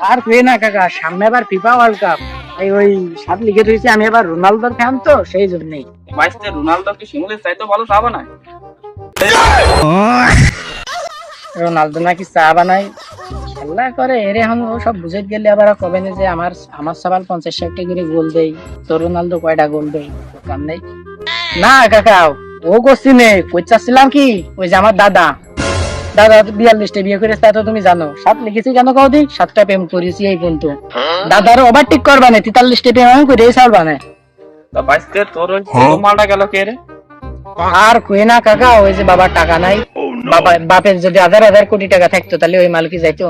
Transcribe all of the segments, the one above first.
আর তুই না কাকা, সামনে আবার ফিফা ওয়ার্ল্ড কাপ, এই ওই সাত লিখে রয়েছে। আমি আবার রোনালদোর ফ্যান, তো সেই জন্যই। বাইশটা রোনালদো কি শিমুলের চাইতে ভালো চা বানায়? রোনালদো নাকি চা বানায়, খেলা করে এর এখন ও সব বুঝে গেলে আবার কবে না যে আমার আমার সবাল 50-60টা করে গোল দেই, তো রোনালদো কয়টা গোল দেই কাম নেই। না কাকা, ও করছি নে কইতাছিলাম কি, ওই যে আমার দাদা 42টা বিয়ে করেছে, তা তো তুমি জানো। 7 লিখেছি কেন কও দি, 7টা প্রেম করেছি এই পর্যন্ত। দাদারও ওভারটেক করবা না, 43টা প্রেম আমি করে ছাড়বা না। তা বাইশটা তোর ওই মালটা গেল কে রে? আর কই না কাকা, ওই যে বাবার টাকা নাই। বাপের যদি 1000 কোটি টাকা থাকতো তাহলে ওই মাল কি যাইতো?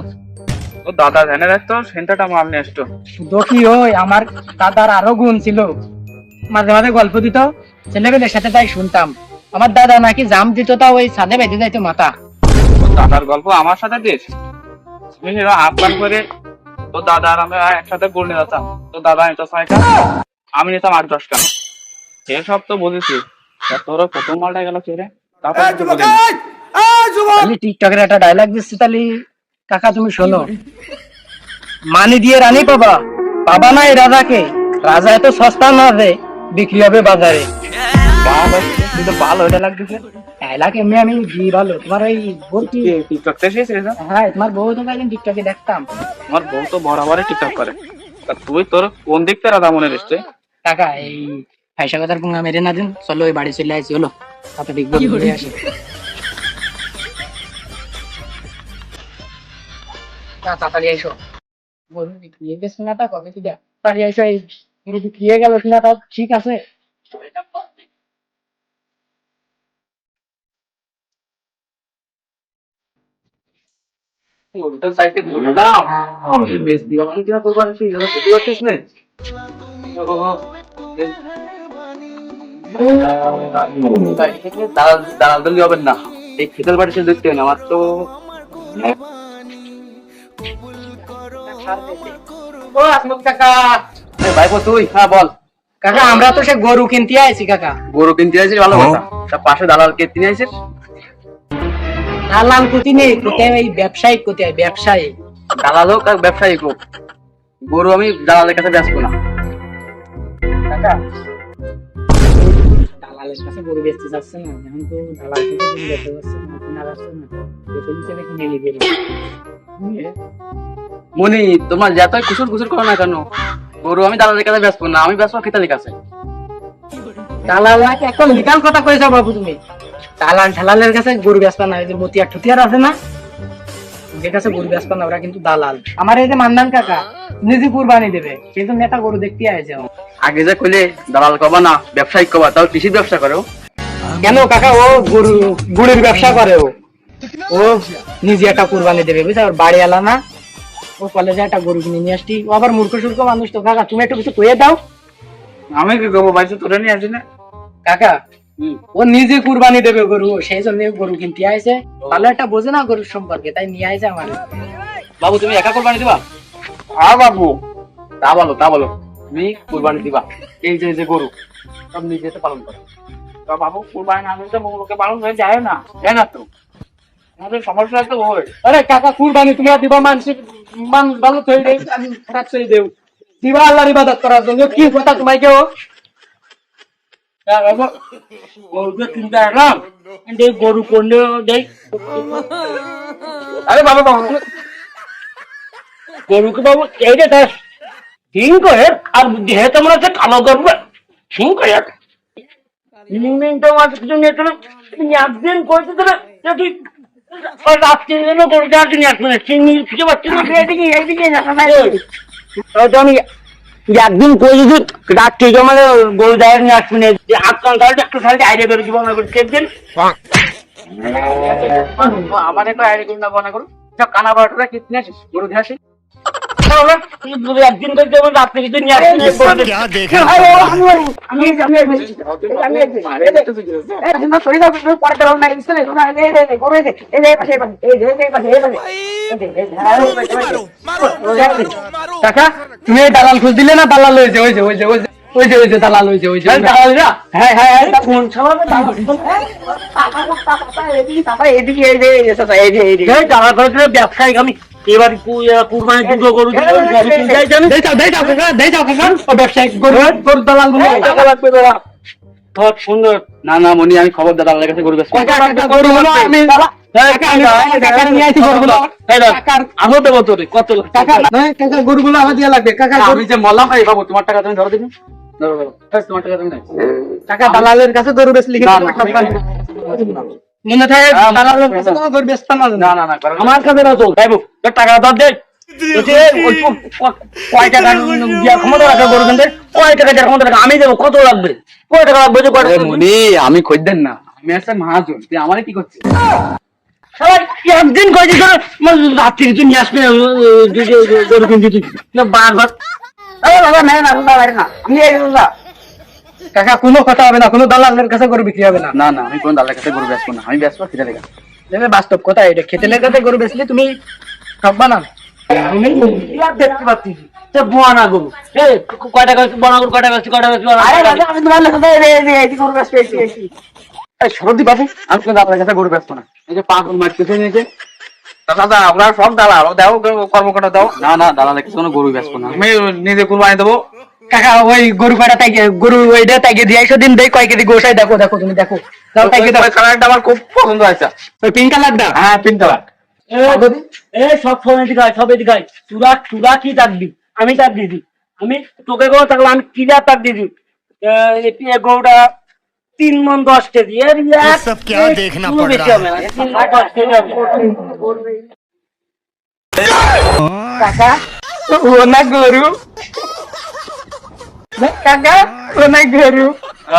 ও দাদা ধ্যানে রাখতো, সেন্টারটা মাল নিয়ে আসতো। দেখি ওই আমার দাদার আরো গুণ ছিল, মাঝে মাঝে গল্প দিত, ছেলেমেয়েদের সাথে তাই শুনতাম। আমার দাদা নাকি জাম দিত, তা ওই ছাদে বেঁধে যাইতো মাথা। ও দাদার গল্প আমার সাথে দিস? তুমি আহ্বান করে তো দাদা আর আমরা একসাথে গোল নিয়ে যেতাম। তো দাদা নিত 6টা, আমি নিতাম 8-10টা। এসব তো বুঝেছি। তোর প্রথম মালটা গেল কে রে? টিকটকের একটা ডায়লগ দিচ্ছি, তাহলে কাকা তুমি শোনো। মানি দিয়ে রানী পাবা, পাবা নাই রাজাকে, রাজা এত সস্তা না যে বিক্রি হবে বাজারে। ভালো এটা লাগতেছে। ডায়লগ এমনি আমি ঘি ভালো। তোমার ওই বউ কি টিকটক তে শেষ রেজা? হ্যাঁ, তোমার বউ তো একদিন টিকটকে দেখতাম। আমার বউ তো বরাবরই টিকটক করে। তা তুই তোর কোন দিক থেকে রাধা মনে রেখছে? কাকা এই ফাইসা কথার পুঙ্গা মেরে না দিন, চলো ওই বাড়ি চলে আসি। হলো তাড়াতাড়ি ঘুরে আসি। তাড়াতাড়ি এসো, বলুন বিক্রিয়ে গেছে না, তা কবে কি দেখ তাড়াতাড়ি এসো। এই বিক্রিয়ে গেল না, তা ঠিক আছে। ওটা সাইডে ঘুরে দাও। আমি বেশ দিবা মানে কিনা করব আমি সেই জায়গা থেকে আসিস না। দালাল দলি হবেন না, এই খেতের বাড়ি সে দেখতে না আমার তো। ও আসমত কাকা। ভাইপো তুই? হ্যাঁ বল। কাকা আমরা তো সে গরু কিনতে আইছি। কাকা গরু কিনতে আইছিস, ভালো কথা। তা পাশে দালাল কে কিনে আইছিস? দালাল কোথি নেই, কোথায় ওই ব্যবসায়িক, কোথায় ব্যবসায়ী। দালাল হোক আর ব্যবসায়িক হোক, গরু আমি দালালের কাছে বেচবো না। কাকা দালালের কাছে গরু বেচতে যাচ্ছে না, এখন তো দালাল থেকে গরু বেচতে যাচ্ছে না, কিনা যাচ্ছে না, বেচে হিসেবে কিনে নিয়ে গেল। মনি তোমার যতই কুসুর কুসুর করো না কেন, গরু আমি দালালের কাছে বেচবো না, আমি বেচবো খেতালির কাছে। দালাল নাকি এখন লিগাল কথা কইছ বাবু তুমি? দালাল ঢালালের কাছে গরু বেচবা না, ওই যে মতিয়ার ঠুতিয়ার আছে না, ওদের কাছে গরু বেচবা না, ওরা কিন্তু দালাল। আমার এই যে মান্নান কাকা নিজে কুরবানি দেবে, সেই জন্য একটা গরু দেখতে আইছে। আগে যে কইলে দালাল কবা না ব্যবসায়িক কবা, তাও কৃষির ব্যবসা করো কেন কাকা? ও গরু গুড়ের ব্যবসা করে, ও নিজে একটা কুরবানি দেবে, বুঝছো? ওর বাড়ি এলা না, ও কলেজে একটা গরু কিনে নিয়ে আসছি। ও আবার মূর্খ সূর্খ মানুষ তো। কাকা তুমি একটু কিছু কয়ে দাও। আমি কি করবো ভাই, তোরে নিয়ে আসি না কাকা, ও নিজে কুরবানি দেবে গরু, সেই জন্য গরু কিনতে আইছে। ভালো একটা বোঝে না গরুর সম্পর্কে, তাই নিয়ে আইছে আমার। বাবু তুমি একা কুরবানি দিবা? হ্যাঁ বাবু। তা বলো তা বলো, তুমি কুরবানি দিবা। এই যে গরু সব নিজে তো পালন করো। তা বাবু কুরবানি না দিলে লোকে পালন হয়ে যায় না, যায় না তো, আমাদের সমস্যা তো হয়। আরে কাকা কুরবানি তুমি দিবা, মানুষের মান ভালো তৈরি দেই, আমি খারাপ তৈরি দেও দিবা আল্লাহর ইবাদত করার জন্য। কি কথা তোমায় কেউ চিন্তা না গরু করলে দেই? আরে বাবা বাবু গরুকে বাবু এইটা তার সিং করে, আর বুদ্ধি হে তোমরা হচ্ছে কালো করবে সিং করে কিছু নিয়ে চলো। তুমি একদিন কইতে দেবে তুই রাত্রির জন্য গরু দেওয়ার জন্য আসবে না, সিং কিছু পাচ্ছি না, এইদিকে এইদিকে আমি একদিন কই যদি রাত্রি জমালে গরু দেওয়ার নিয়ে আসবে না, আজকাল তাহলে একটু সাথে আইডিয়া করে জীবন দিন। আমার একটা আইডি করুন না, বনা করুন সব কানা বারোটা কিনে আসিস গরু দিয়ে আসি। একদিন রাত্রি কিছু নিয়ে কাকা তুমি দালাল খুঁজ দিলে না? দালাল হয়েছে, ওই যে ওই যে দালাল ওই যে দালাল না হ্যাঁ হ্যাঁ হ্যাঁ কোন শালা এদিকে এই যে এই টাকা করে ব্যবসায়ী আমি এবার কুরবানি দুটো গরু ব্যবসায়িক গরু দালাল বলে টাকা লাগবে দাদা বহুত সুন্দর না না মনি আমি খবর দাদার কাছে গরু বেচবো গরুগুলো আমি কাকা নিয়ে আইছি গরুগুলো আমি দেবো তোর কত কাকা গরুগুলো আমার দিয়া লাগবে কাকা আমি যে মরলাম এই বাবু তোমার টাকা তুমি ধরো দিবি ধরো ধরো তোমার টাকা তুমি কাকা দালালের কাছে গরু বেচলি মনে থাকে দালালের কাছে তো গরু বেচতাম না না না আমার কাছে না চল ভাইবু টাকা ধর দে কয় টাকা দিয়া ক্ষমতা রাখা গরু কিনতে কয় টাকা দেওয়ার ক্ষমতা রাখা আমি দেবো কত লাগবে কয় টাকা লাগবে মনি আমি খদ্দের না আমি একটা মহাজন তুই আমারে কি করছিস একদিন কয়েছি ধর রাত্রি তুই নিয়ে আসবে গরু কিনতে তুই বারবার কাকা কোনো কথা হবে না, কোনো দালালের কাছে গরু বিক্রি হবে না। না না আমি কোন দালালের কাছে গরু বেচবো না, আমি বেচবো খেতে লেগে বাস্তব কথা এটা। খেতেলের কাছে গরু বেচলে তুমি ঠকবা না। আমি দেখতে পাচ্ছি বোয়া না গরু কয় টাকা বনা গরু কয় টাকা আমি তোমার সরদি বাবু আমি কোন দালালের কাছে গরু বেচবো না। এই যে পাগল মারতেছে নিয়েছে দাদা আমরা সব দালাল দাও কর্মকর্তা দাও। না না দালালের কাছে কোনো গরু বেচবো না, আমি নিজে কুরবানি দেবো। কাকা ওই গরু কয়টা তাই গরু ওইটা তাইকে দিয়ে আইসো দিন দেই কয় কেজি গোসাই দেখো দেখো তুমি দেখো দাও তাইকে দাও। কালারটা আমার খুব পছন্দ হয়েছে, ওই পিঙ্ক কালারটা। হ্যাঁ পিঙ্ক কালার। সব সময় এদিকে সব এদিকে তুরা কি ডাকবি আমি ডাক দিদি, আমি তোকে গরু থাকলে আমি কি ডাক দিদি। গরুটা 3 মণ 10 কেজি এর सब क्या देखना पड़ रहा है। কাকা ও না গরু কাকা ও না গরু।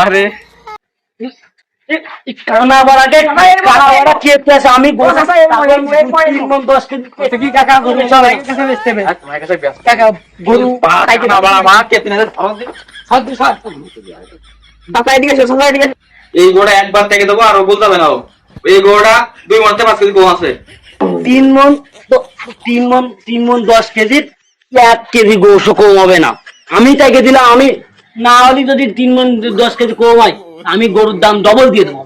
আরে কানা বাড়াকে কানা বাড়া খেতে আছে আমি গোসা 3 মণ 10 কেজি এটা কি কাকা গরু চলে কাছে বেচতে হবে তোমার কাছে ব্যস্ত কাকা গরু তাইকে কানা বাড়া মা কেটে নেবে কাকা এদিকে এসো সবাই এদিকে। এই গোড়া একবার থেকে দেবো আর বলতে হবে না, এই গোড়া 2 মণ 5 কেজি গম আছে। 3 মণ 10 কেজির 1 কেজি গোশো কম হবে না, আমি তাকে দিলাম। আমি না হলে যদি 3 মণ 10 কেজি কম হয় আমি গরুর দাম ডবল দিয়ে দেবো।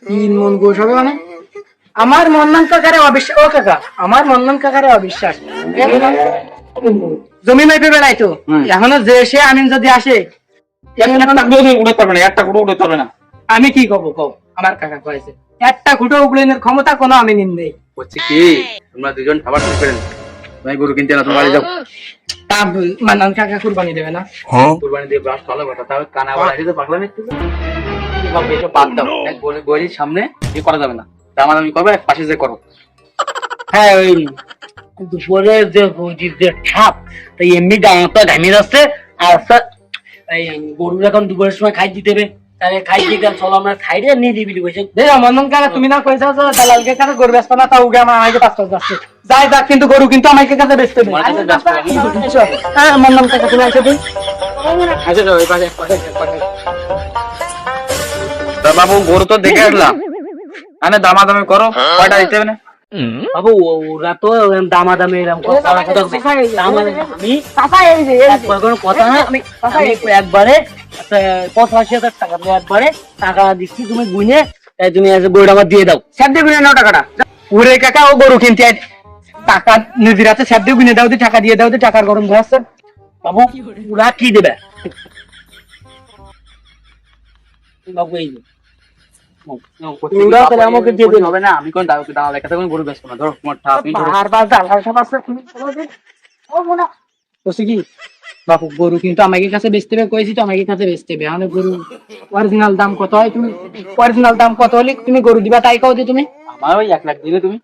3 মণ গোশ হবে মানে আমার মন্নন কাকারে অবিশ্বাস। ও কাকা আমার মন্নন কাকারে অবিশ্বাস। জমি মাইপে বেড়াইতো এখনো যে সে আমিন যদি আসে উড়ে পারবে না, একটা গুঁড়ো উড়ে পারবে না। আমি কি কব কব আমার কাকা কয়েছে একটা খুঁটো উগলেনের ক্ষমতা কোনো আমিনিন নেই। হচ্ছে কি তোমরা দুজন খাবার ঠিক করেন, তুমি গরু কিনতে না, তোমার বাড়ি যাও। তা মান্নান কাকা কুরবানি দেবে না? কুরবানি দিয়ে ব্রাশ ভালো কথা, তাহলে কানা বাড়া দিতে পারলে না একটু ভাববে এটা বাদ দাও, এক গলির সামনে এ করা যাবে না, তার আমি করবে এক পাশে যে করো। হ্যাঁ ওই দুপুরে যে ছাপ তাই এমনি দাঁড়াতে ঘামিয়ে যাচ্ছে আর এই গরুর এখন দুপুরের সময় খাই দিতে হবে, তাহলে খাই দিয়ে গেল চলো আমরা খাই দিয়ে নিয়ে দিবি বলছে। মন্নন কাকা তুমি না কইছো যে দালালকে কাছে গরু বেচবা না, তা উগে আমার আমাকে পাঁচটা যাচ্ছে যাই যাক কিন্তু গরু কিন্তু আমাকে কাছে বেচতে হবে। হ্যাঁ মন্নন কাকা তুমি আসো দিন। বাবু গরু তো দেখে আসলাম, মানে দামাদামি করো কয়টা দিতে হবে না বাবু? ওরা তো দামাদামি এরকম কথা না, আমি একবারে 85,000 টাকা একবারে টাকা দিচ্ছি, তুমি গুনে তুমি গরুটা আমার দিয়ে দাও। স্যাপ দিয়ে গুনে নাও টাকাটা। ওরে কাকা ও গরু কিনতে টাকা নিজের হাতে স্যাপ দিয়ে গুনে দাও, টাকা দিয়ে দাও, টাকার গরম ধরাচ্ছে। বাবু ওরা কি দেবে বাবু? এই আমাকে দিয়ে দিন হবে না, আমি কোন দালালের কাছে গরু বেচবো না। ধরো বারবার দালাল সব আছে কি বাপু গরু কিন্তু আমাকে কাছে বেচতে হবে কইছি তো, আমাকে কাছে বেচতে হবে। এখন গরু অরিজিনাল দাম কত হয় তুমি অরিজিনাল দাম কত হলে তুমি গরু দিবা তাই কও যে তুমি? আমার ওই 1 লাখ দিলে তুমি।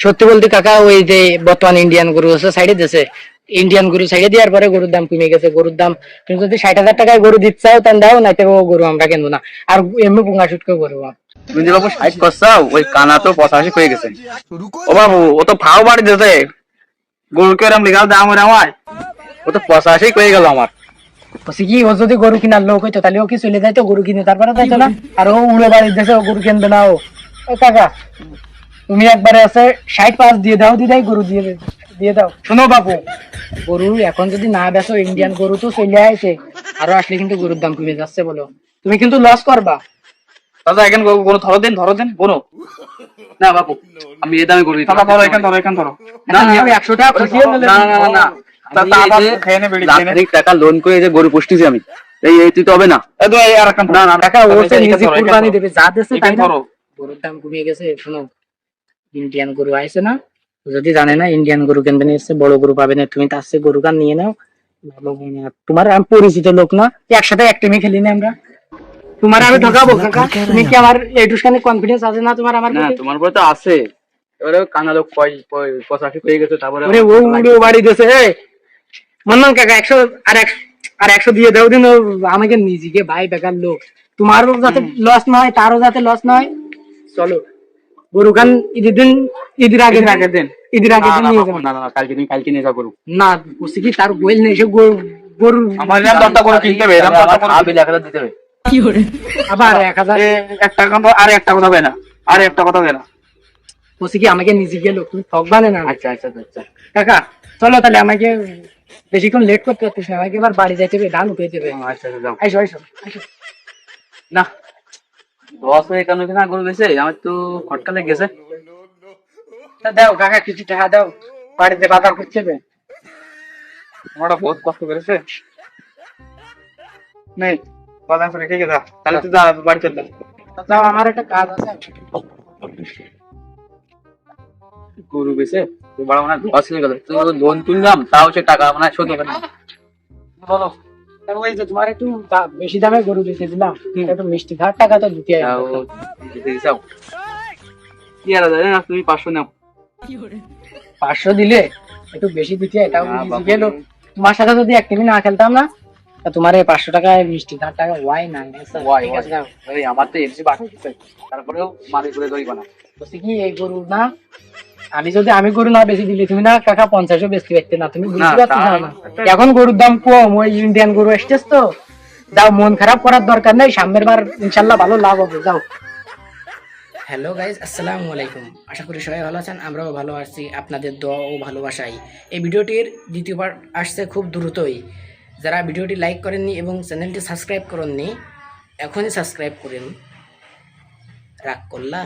সত্যি বলতে কাকা ওই যে বর্তমান ইন্ডিয়ান গরু আছে সাইডে দিয়েছে, ইন্ডিয়ান গরু সাইডে দেওয়ার পরে গরুর দাম কমে গেছে। গরুর দাম তুমি যদি 60,000 টাকায় গরু দিচ্ছাও তাই দাও, নাই তো গরু আমরা কিনবো না। আর এমনি পুঙ্গা শুট করে গরু তুমি যে বাবু 60 করছাও ওই কানা তো 85 হয়ে গেছে। ও বাবু ও তো ফাও বাড়ি দিয়েছে গরুকে এরকম লিগাল দাম ওর আমার, ও তো 85 হয়ে গেল আমার। বলছি কি ও যদি গরু কিনার লোক হইতো তাহলে ও কি চলে যাইতো গরু কিনে তারপরে যাইতো না? আর ও উড়ে বাড়ির দেশে ও গরু কিনবে না। ও কাকা তুমি একবারে আছে 65 দিয়ে দাও, দিদাই গরু দিয়ে দিয়ে দাও। শোনো বাবু, গরু এখন যদি না বেচো, ইন্ডিয়ান গরু তো চলে আসে, আরো আসলে কিন্তু গরুর দাম কমে যাচ্ছে বলো, তুমি কিন্তু লস করবা। দাদা এখানে কোনো ধরো দেন কোনো। না বাবু, আমি এই দামে গরু দিতে পারবো না। এখান ধরো। না আমি 100 টাকা খুশিও নিলে না। টাকা লোন করে যে গরু পুষতেছি আমি, এই তুই তো হবে না। না টাকা ও তো নিজে কুরবানি দেবে, যা দেছে তাই না। ধরো। গরুর দাম কমে গেছে। শোনো, ইন্ডিয়ান গরু আইছে না, যদি জানে না ইন্ডিয়ান গরু কিনবেন, এসে বড় গরু পাবে না, তুমি তার চেয়ে গরু কান নিয়ে নাও। তোমার আমি পরিচিত লোক না, একসাথে এক টিমে খেলি না আমরা, তোমার আমি ঠকাবো কাকা? তুমি কি আমার এইটুখানি কনফিডেন্স আছে না তোমার আমার না প্রতি? তোমার উপরে তো আছে, এবারে কানা লোক পঁচাশি হয়ে গেছে, তারপরে ওরে ও উড়ে বাড়ি দিয়েছে। মান্নান কাকা 100 আর 100 দিয়ে দাও দিন, আমাকে নিজেকে ভাই বেকার লোক, তোমারও যাতে লস না হয়, তারও যাতে লস না হয়। চলো গরু কান ঈদের আগে দিন নিয়ে যাবো। না কালকে নিয়ে যাবো গরু। না বলছি কি, তার বইল নেই সে গরু আমার এরকম দরটা করে কিনতে হবে, এরকম দরটা করে আবি লেখাটা দিতে হবে। আবার 1000 একটা কথা আর একটা কথা হবে না, আর একটা কথা হবে না। বলছি কি, আমাকে নিজেকে লোক, তুমি ঠকবা না। আচ্ছা কাকা চলো তাহলে, আমাকে বেশিক্ষণ লেট করতে পারতেছি না, আমাকে এবার বাড়ি যাইতে হবে, ধান উঠে যাবে। আচ্ছা যাও। আইসো। না লস হয়ে কেন কিনা গরু বেছে, আমার তো খটকা লেগে গেছে। তা দাও কাকা, কিছু টাকা দাও, বাড়িতে বাজার করতে হবে। আমরা বহুত কষ্ট করেছে। নেই বাজার করে রেখে যা, তাহলে তুই যা বাড়ি চল। দাও, আমার একটা কাজ আছে। গরু বেছে তুই বড় মানে লস হয়ে গেল, তুই লোন তুললাম তাও সে টাকা মানে শোধ হবে না। বলো ওই যে তোমার একটু বেশি দামে গরু দিতে দিলাম, একটু মিষ্টি খাওয়ার টাকা তো দিতে হবে। যাও কি আর না, তুমি 500 নাও। 500 দিলে একটু বেশি দিতে হয়, তাও বুঝে গেল। তোমার সাথে যদি এক টিমে না খেলতাম না, তা তোমার এই 500 টাকায় মিষ্টি খাওয়ার টাকা ওয়াই না। ঠিক আছে দাও। এই আমার তো এমসি বাকি আছে, তারপরেও মারি করে দই বানা। বলছি কি, এই গরু না, আমি গরু না বেশি দিলে তুমি না কাকা 50ও বেচতে পারতে না, তুমি বুঝতে পারছো না। এখন গরুর দাম কম, ওই ইন্ডিয়ান গরু এসেছে তো। দাও, মন খারাপ করার দরকার নেই, সামনের বার ইনশাল্লাহ ভালো লাভ হবে। যাও। হ্যালো গাইজ, আসসালামু আলাইকুম। আশা করি সবাই ভালো আছেন, আমরাও ভালো আছি আপনাদের দোয়া ও ভালোবাসায়। এই ভিডিওটির দ্বিতীয় পার্ট আসছে খুব দ্রুতই। যারা ভিডিওটি লাইক করেননি এবং চ্যানেলটি সাবস্ক্রাইব করেননি, এখনই সাবস্ক্রাইব করেন। রাগ করলা?